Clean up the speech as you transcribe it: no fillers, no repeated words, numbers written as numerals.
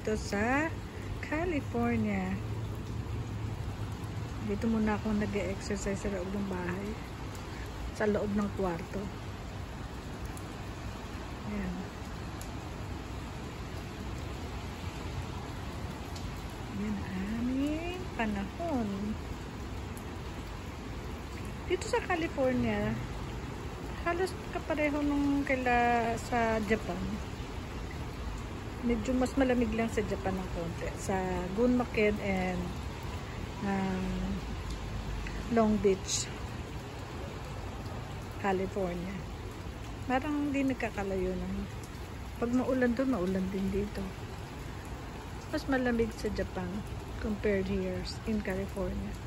dito sa California. Dito muna ako nag-e-exercise sa loob ng bahay. Sa loob ng kwarto. Ayan. Yan aming panahon. Dito sa California, halos kapareho nung kaila sa Japan. Medyo mas malamig lang sa Japan ng konti. Sa Gunmaked and Long Beach, California. Parang hindi nagkakalayo na. Pag maulan doon, maulan din dito. Mas malamig sa Japan compared here in California.